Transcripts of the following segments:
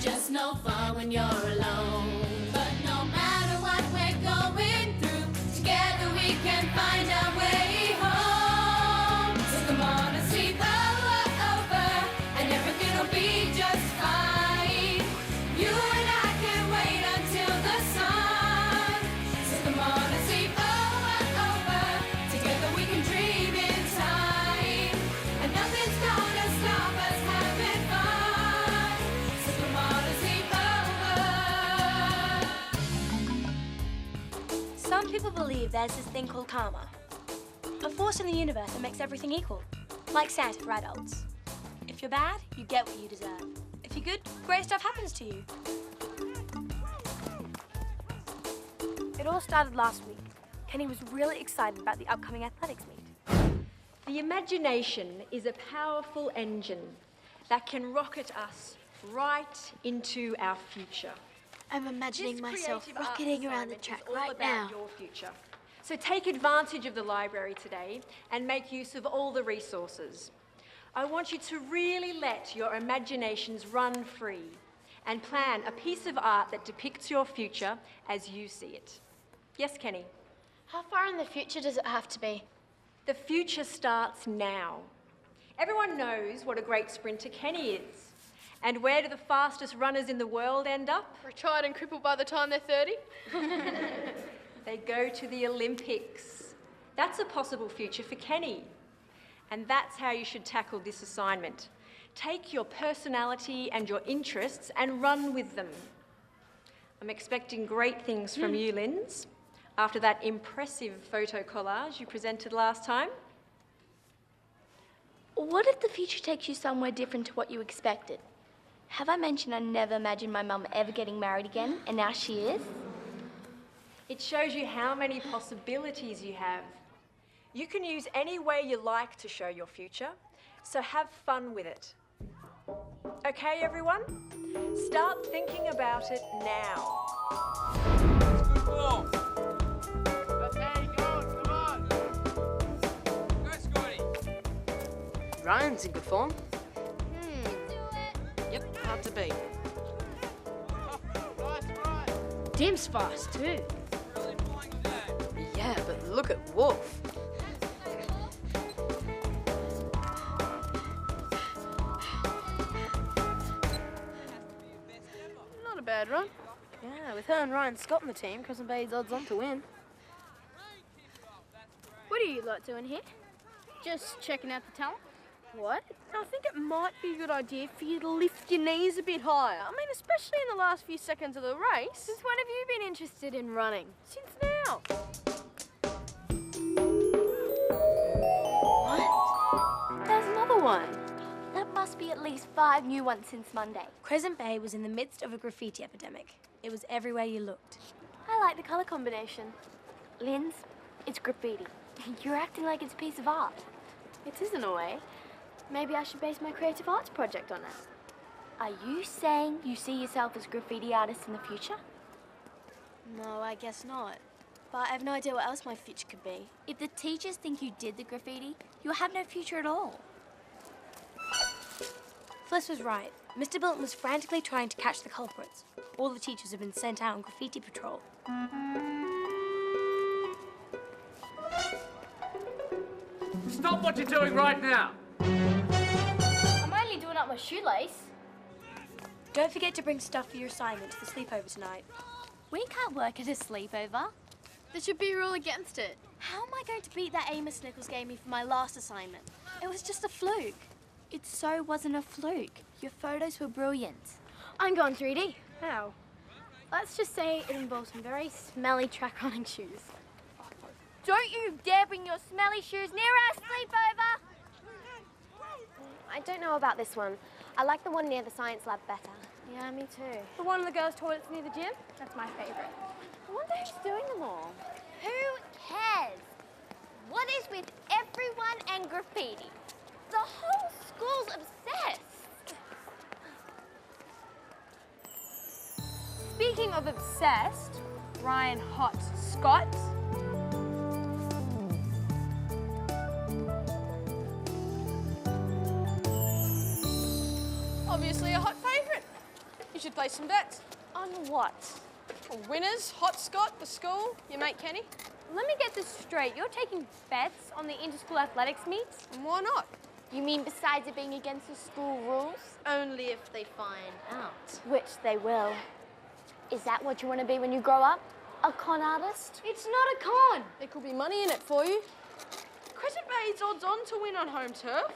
just no fun when you're alone. But no matter what we're going through, together we can find our way home. So come on and sleep over, and everything will be just fine. You and I can't wait until the sun. So come on and sleep over, together we can dream in time. And nothing's gonna stop us having fun. So come on and sleep over. Some people believe there's this thing called karma. A force in the universe that makes everything equal. Like Santa for adults. If you're bad, you get what you deserve. If you're good, great stuff happens to you. It all started last week. Kenny was really excited about the upcoming athletics meet. The imagination is a powerful engine that can rocket us right into our future. I'm imagining This myself creative arts rocketing around the assignment track is all right about now. your future. So take advantage of the library today and make use of all the resources. I want you to really let your imaginations run free and plan a piece of art that depicts your future as you see it. Yes, Kenny? How far in the future does it have to be? The future starts now. Everyone knows what a great sprinter Kenny is. And where do the fastest runners in the world end up? Retired and crippled by the time they're 30? They go to the Olympics. That's a possible future for Kenny. And that's how you should tackle this assignment. Take your personality and your interests and run with them. I'm expecting great things from you, Linz, after that impressive photo collage you presented last time. What if the future takes you somewhere different to what you expected? Have I mentioned I never imagined my mum ever getting married again, and now she is? It shows you how many possibilities you have. You can use any way you like to show your future, so have fun with it. Okay, everyone? Start thinking about it now. Good ball. Okay, go on, come on. Go, Scotty. Ryan's in good form. Yep, hard to beat. Nice, right. Dim's fast too. Really flying today. Yeah, but look at Wolf. Not a bad run. Yeah, with her and Ryan Scott in the team, Crescent Bay's odds on to win. What are you lot doing here? Just checking out the talent? What? I think it might be a good idea for you to lift your knees a bit higher. I mean, especially in the last few seconds of the race. Since when have you been interested in running? Since now. What? There's another one. That must be at least 5 new ones since Monday. Crescent Bay was in the midst of a graffiti epidemic. It was everywhere you looked. I like the colour combination. Linz, it's graffiti. You're acting like it's a piece of art. It is in a way. Maybe I should base my creative arts project on it. Are you saying you see yourself as graffiti artist in the future? No, I guess not. But I have no idea what else my future could be. If the teachers think you did the graffiti, you'll have no future at all. Fliss was right. Mr. Bilton was frantically trying to catch the culprits. All the teachers have been sent out on graffiti patrol. Stop what you're doing right now. I'm only doing up my shoelace. Don't forget to bring stuff for your assignment to the sleepover tonight. We can't work at a sleepover. There should be a rule against it. How am I going to beat that Amos Nichols gave me for my last assignment? It was just a fluke. It so wasn't a fluke. Your photos were brilliant. I'm going 3D. How? Let's just say it involves some very smelly track running shoes. Don't you dare bring your smelly shoes near our sleepover! I don't know about this one. I like the one near the science lab better. Yeah, me too. The one in the girls' toilets near the gym? That's my favourite. I wonder who's doing them all. Who cares? What is with everyone and graffiti? The whole school's obsessed. Speaking of obsessed, Ryan Hot Scott. Obviously a hot favourite. You should place some bets. On what? Winners, Hot Scott, the school, your mate Kenny. Let me get this straight. You're taking bets on the inter-school athletics meets? And why not? You mean besides it being against the school rules? Only if they find out. Which they will. Is that what you want to be when you grow up? A con artist? It's not a con. There could be money in it for you. Crescent Bay's odds on to win on home turf.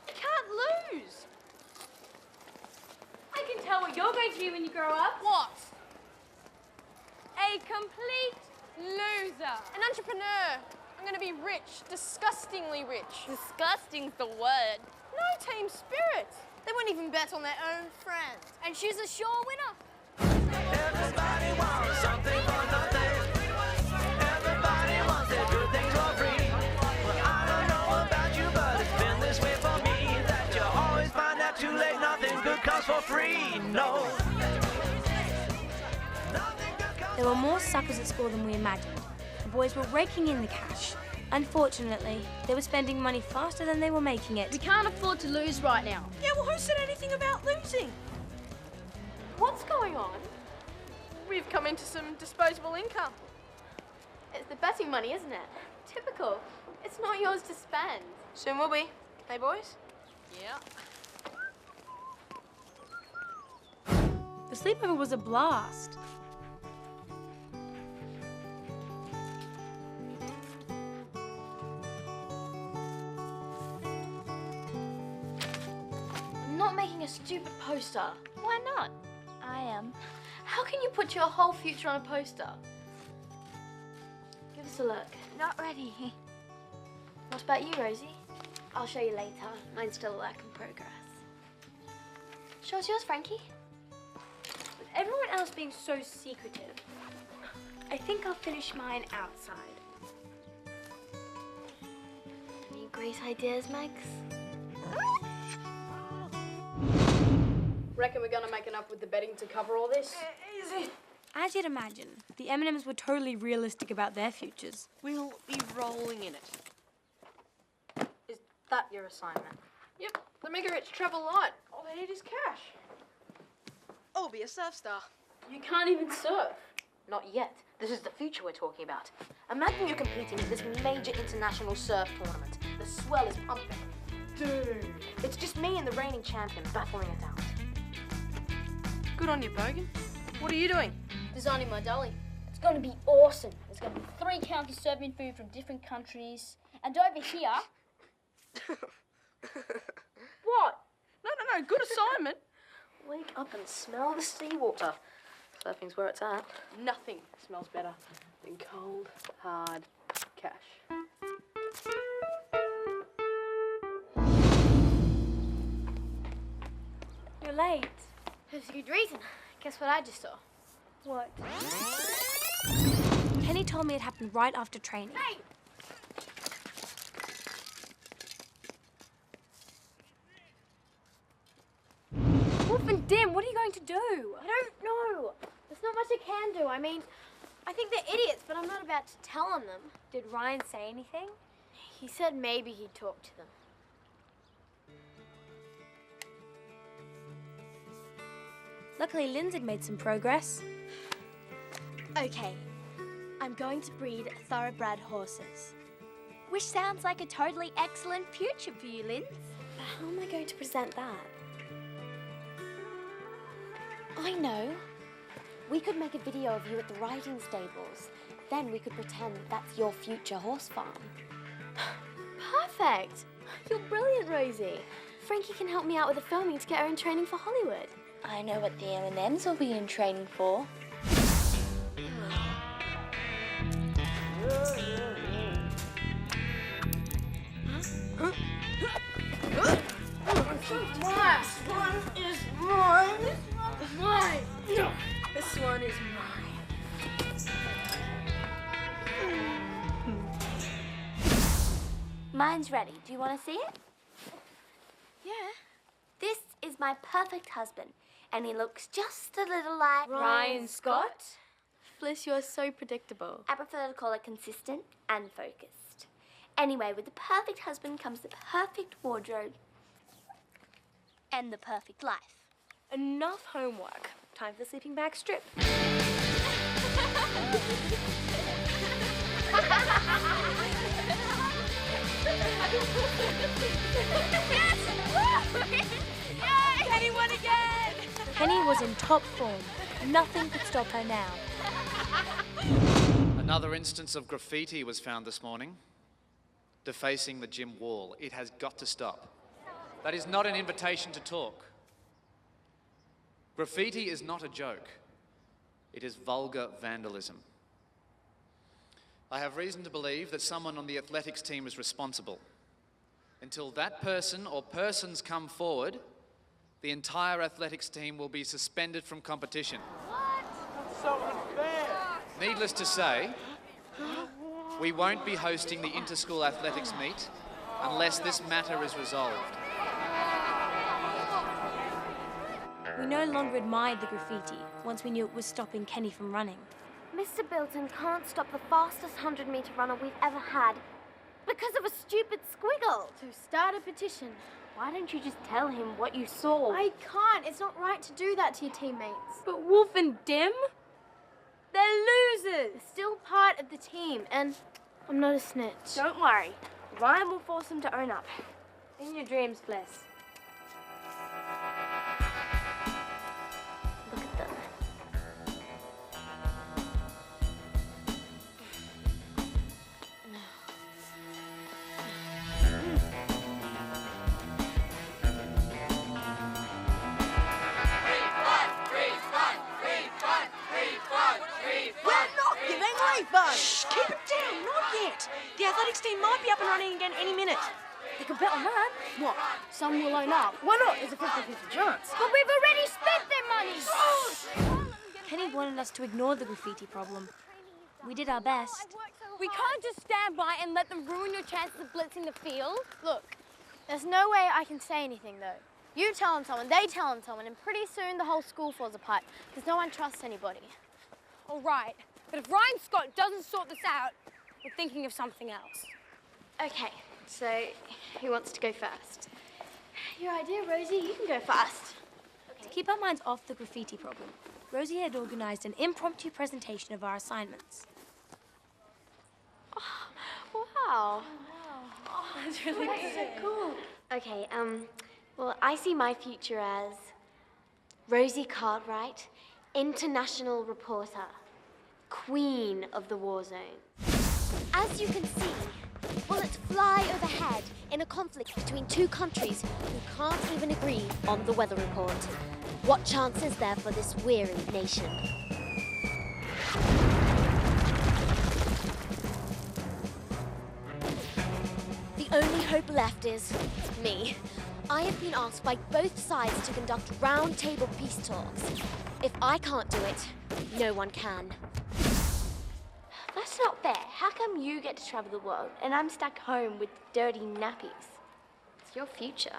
You can't lose. I can tell what you're going to be when you grow up. What? A complete loser. An entrepreneur. I'm going to be rich, disgustingly rich. Disgusting's the word. No team spirit. They won't even bet on their own friends. And she's a sure winner. Everybody wants something for nothing. Everybody wants their good things for free. Well, I don't know about you, but it's been this way for me. That you always find out too late, nothing good comes for free. No. There were more suckers at school than we imagined. The boys were raking in the cash. Unfortunately, they were spending money faster than they were making it. We can't afford to lose right now. Yeah, well, who said anything about losing? What's going on? We've come into some disposable income. It's the betting money, isn't it? Typical. It's not yours to spend. Soon will be. Hey, boys? Yeah. The sleepover was a blast. I'm not making a stupid poster. Why not? I am. How can you put your whole future on a poster? Give us a look. Not ready. What about you, Rosie? I'll show you later. Mine's still a work in progress. Show us yours, Frankie. With everyone else being so secretive, I think I'll finish mine outside. Any great ideas, Max? Reckon we're gonna make enough with the betting to cover all this? Easy. As you'd imagine, the M&Ms were totally realistic about their futures. We'll be rolling in it. Is that your assignment? Yep, the mega rich travel light. All they need is cash. I'll be a surf star. You can't even surf. Not yet. This is the future we're talking about. Imagine you're competing in this major international surf tournament. The swell is pumping. Dude. It's just me and the reigning champion battling it out. Good on you, Bogan. What are you doing? Designing my dolly. It's going to be awesome. There's going to be 3 counties serving food from different countries. And over here... What? No, good assignment. Wake up and smell the seawater. Surfing's where it's at. Nothing smells better than cold, hard cash. You're late. That's a good reason. Guess what I just saw? What? Kenny told me it happened right after training. Hey! Wolf and Dim, what are you going to do? I don't know. There's not much I can do. I mean, I think they're idiots, but I'm not about to tell on them. Did Ryan say anything? He said maybe he'd talk to them. Luckily, Lynn's had made some progress. Okay, I'm going to breed thoroughbred horses. Which sounds like a totally excellent future for you, Lynn. But how am I going to present that? I know. We could make a video of you at the riding stables. Then we could pretend that's your future horse farm. Perfect. You're brilliant, Rosie. Frankie can help me out with the filming to get her in training for Hollywood. I know what the M&Ms will be in training for. This one is mine. Mine. No, this one is mine. Mine's ready. Do you want to see it? Yeah. This is my perfect husband, and he looks just a little like Ryan Scott? Fliss, you're so predictable. I prefer to call it consistent and focused. Anyway, with the perfect husband comes the perfect wardrobe and the perfect life. Enough homework. Time for the sleeping bag strip. Kenny won again! Penny was in top form. Nothing could stop her now. Another instance of graffiti was found this morning, defacing the gym wall. It has got to stop. That is not an invitation to talk. Graffiti is not a joke. It is vulgar vandalism. I have reason to believe that someone on the athletics team is responsible. Until that person or persons come forward, the entire athletics team will be suspended from competition. That's so unfair. Needless to say, we won't be hosting the inter-school athletics meet unless this matter is resolved. We no longer admired the graffiti once we knew it was stopping Kenny from running. Mr. Bilton can't stop the fastest 100-meter runner we've ever had because of a stupid squiggle. So start a petition. Why don't you just tell him what you saw? I can't. It's not right to do that to your teammates. But Wolf and Dim? They're losers! They're still part of the team, and I'm not a snitch. Don't worry. Ryan will force them to own up. In your dreams, Bliss. Look at them. Shh, keep it down, not yet. The athletics team might be up and running again any minute. They could bet on that. What? Some will own up. Why not? There's a 50-50 chance. But we've already spent their money! Kenny wanted us to ignore the graffiti problem. We did our best. We can't just stand by and let them ruin your chances of blitzing the field. Look, there's no way I can say anything, though. You tell on someone, they tell on someone, and pretty soon the whole school falls apart because no one trusts anybody. All right, but if Ryan Scott doesn't sort this out, we're thinking of something else. Okay, so who wants to go first? Your idea, Rosie. You can go first. To keep our minds off the graffiti problem, Rosie had organised an impromptu presentation of our assignments. Oh, wow. Oh, that's really cool. Okay, well, I see my future as Rosie Cartwright, international reporter, queen of the war zone. As you can see, bullets fly overhead in a conflict between two countries who can't even agree on the weather report. What chance is there for this weary nation? The only hope left is me. I have been asked by both sides to conduct round-table peace talks. If I can't do it, no one can. That's not fair. How come you get to travel the world and I'm stuck home with dirty nappies? It's your future.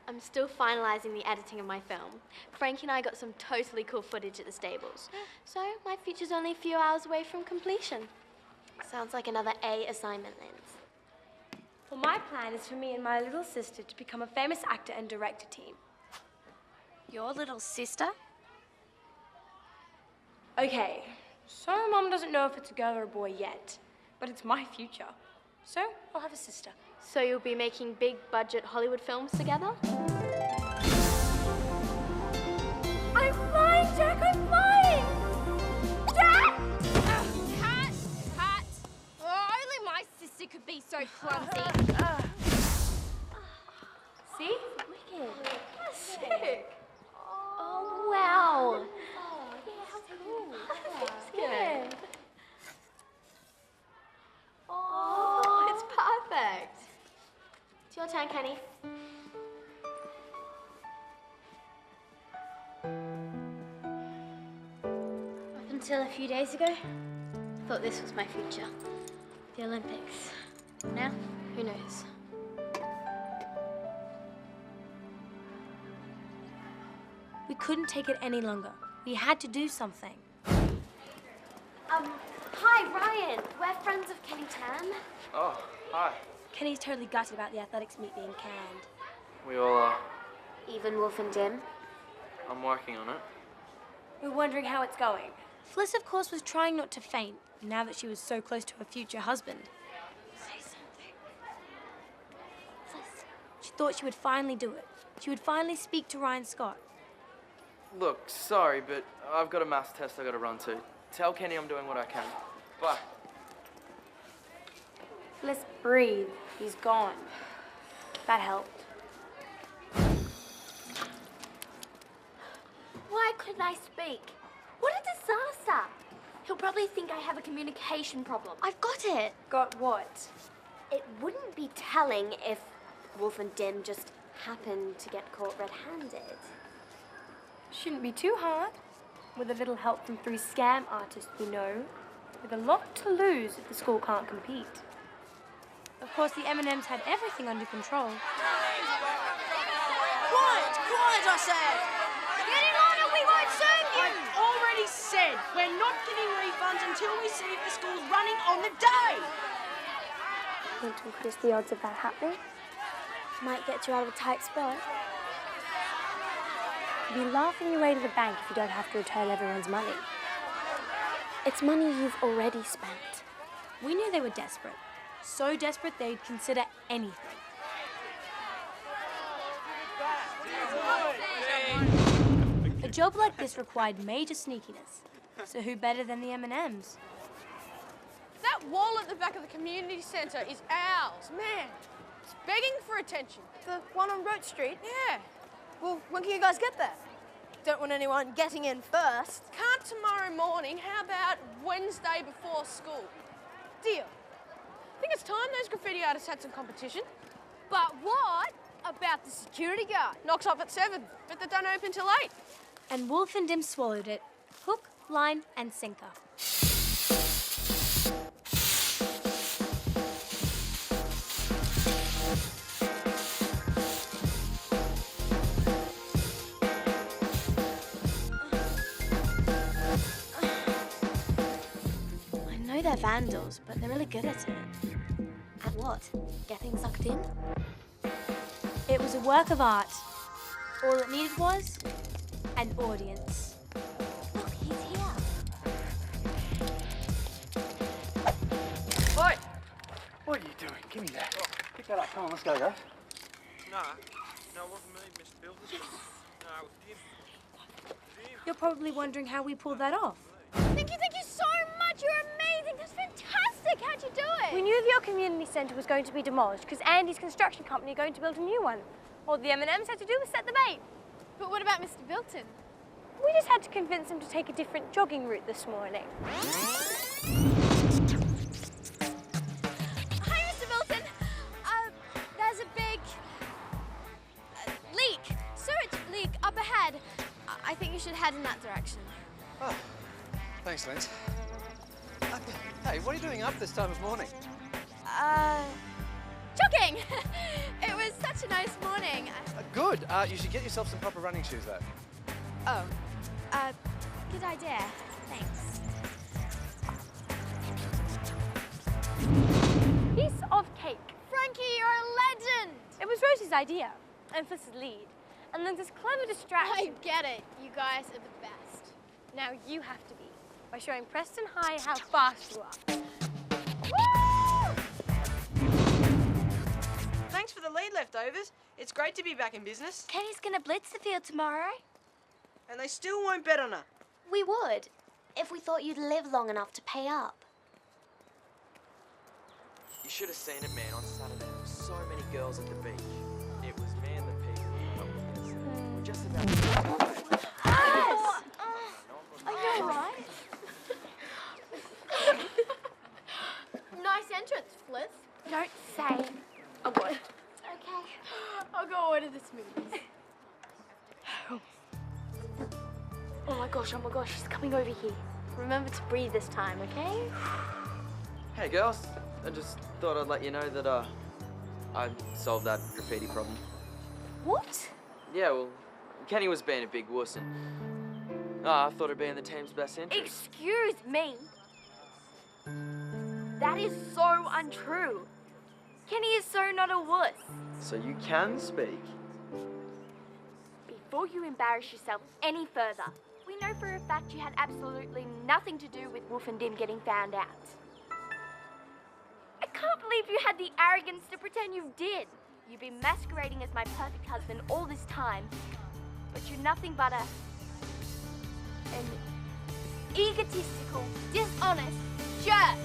I'm still finalizing the editing of my film. Frankie and I got some totally cool footage at the stables. So my future's only a few hours away from completion. Sounds like another A assignment, Linz. Well, my plan is for me and my little sister to become a famous actor and director team. Your little sister? Okay, so Mom doesn't know if it's a girl or a boy yet, but it's my future. So I'll have a sister. So you'll be making big budget Hollywood films together? I'm flying, Jack! I'm flying! Jack! Cat! Oh, only my sister could be so clumsy. See? Wicked. Sick. Oh, wow. Yeah, how cool. That's good. Oh, it's perfect. It's your turn, Kenny. Up until a few days ago, I thought this was my future. The Olympics. Now, who knows? We couldn't take it any longer. We had to do something. Hi, Ryan. We're friends of Kenny Tan. Oh, hi. Kenny's totally gutted about the athletics meet being canned. We all are. Even even, Wolf and Dim? I'm working on it. We're wondering how it's going. Fliss, of course, was trying not to faint now that she was so close to her future husband. Say something. Fliss. She thought she would finally do it. She would finally speak to Ryan Scott. Look, sorry, but I've got a maths test I gotta run to. Tell Kenny I'm doing what I can. Bye. Fliss, breathe. He's gone. That helped. Why couldn't I speak? What a disaster! He'll probably think I have a communication problem. I've got it. Got what? It wouldn't be telling if Wolf and Dim just happened to get caught red-handed. Shouldn't be too hard. With a little help from 3 scam artists we know. With a lot to lose if the school can't compete. Of course, the M&Ms had everything under control. Quiet! Quiet, I said! Getting on or we won't serve you! I've already said we're not getting refunds until we see if the school's running on the day! Want to increase the odds of that happening? Might get you out of a tight spot. You'll be laughing your way to the bank if you don't have to return everyone's money. It's money you've already spent. We knew they were desperate. So desperate they'd consider anything. A job like this required major sneakiness. So who better than the M&Ms? That wall at the back of the community centre is ours, man. It's begging for attention. The one on Road Street? Yeah. Well, when can you guys get there? Don't want anyone getting in first. Can't tomorrow morning? How about Wednesday before school? Deal. I think it's time those graffiti artists had some competition. But what about the security guard? Knocks off at 7, but they don't open till 8. And Wolf and Dim swallowed it. Hook, line, and sinker. I know they're vandals, but they're really good at it. At what? Getting sucked in? It was a work of art. All it needed was an audience. Look, he's here. Oi! What are you doing? Give me that. Pick that up. Come on, let's go, guys. No, it wasn't me, Mr. Bill. No, it was him. You're probably wondering how we pulled that off. Thank you so much. You're amazing. That's fantastic. How'd you do it? We knew your community centre was going to be demolished because Andy's construction company are going to build a new one. All the M&Ms had to do was set the bait. But what about Mr. Bilton? We just had to convince him to take a different jogging route this morning. Hi, Mr. Bilton. There's a big leak. Sewage leak up ahead. I think you should head in that direction. Oh, thanks, Lynn. Hey, what are you doing up this time of morning? Jogging! It was such a nice morning. Good. You should get yourself some proper running shoes, though. Oh, good idea. Thanks. Piece of cake. Frankie, you're a legend! It was Rosie's idea, and Fliss's lead. And then this clever distraction. I get it. You guys are the best. Now you have to be, by showing Preston High how fast you are. Thanks for the lead, leftovers. It's great to be back in business. Kenny's gonna blitz the field tomorrow. And they still won't bet on her. We would, if we thought you'd live long enough to pay up. You should have seen it, man, on Saturday. There were so many girls at the beach. It was me and the pig. We're just about Are you alright? Nice entrance, Fliss. Don't say. Oh, boy. Okay. I'll go order the smoothies. Oh my gosh, she's coming over here. Remember to breathe this time, okay? Hey, girls. I just thought I'd let you know that, I solved that graffiti problem. What? Yeah, well, Kenny was being a big wuss and I thought it'd be in the team's best interest. Excuse me? That is so untrue. Kenny is so not a wuss. So you can speak. before you embarrass yourself any further. We know for a fact you had absolutely nothing to do with Wolf and Dim getting found out. I can't believe you had the arrogance to pretend you did. You've been masquerading as my perfect husband all this time, but you're nothing but an egotistical, dishonest jerk.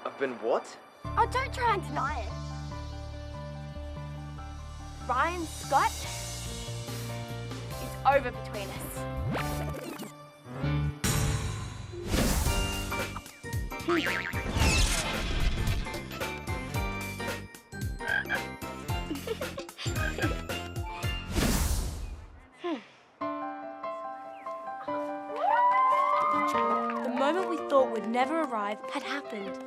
I've been what? Oh, don't try and deny it. Ryan Scott, it's over between us. The moment we thought would never arrive had happened.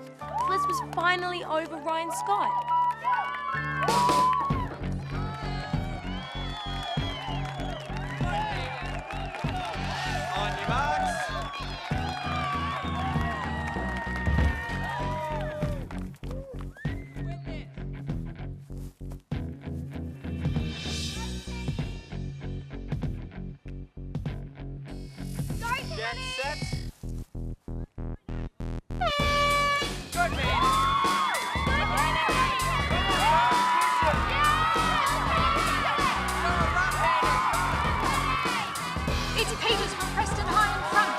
Bliss was finally over Ryan Scott. On your marks. Get set. Good man. It's Peters from Preston High in front.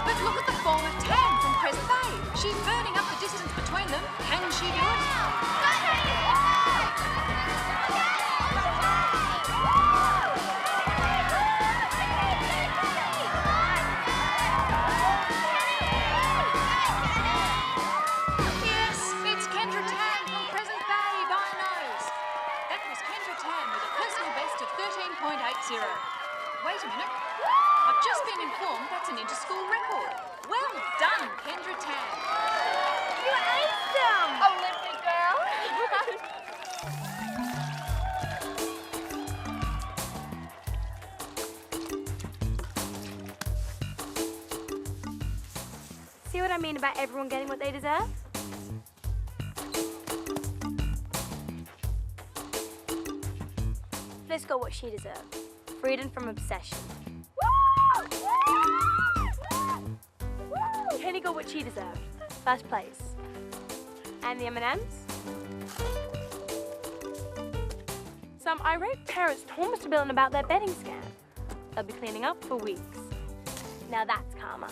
But look at the form of Tam from Crescent Bay. She's burning up the distance between them. Can she do it? Yes, it's Kendra Tam from Crescent Bay by a nose. That was Kendra Tam with a personal best of 13.80. Wait a minute. I've just been informed that's an inter-school record. Well done, Kendra Tam. You aced them! Olympic girl! See what I mean about everyone getting what they deserve? Let's go what she deserved. Freedom from obsession. Kenny got what she deserved. First place. And the M&Ms? Some irate parents told Mr. Billen about their betting scam. They'll be cleaning up for weeks. Now that's karma.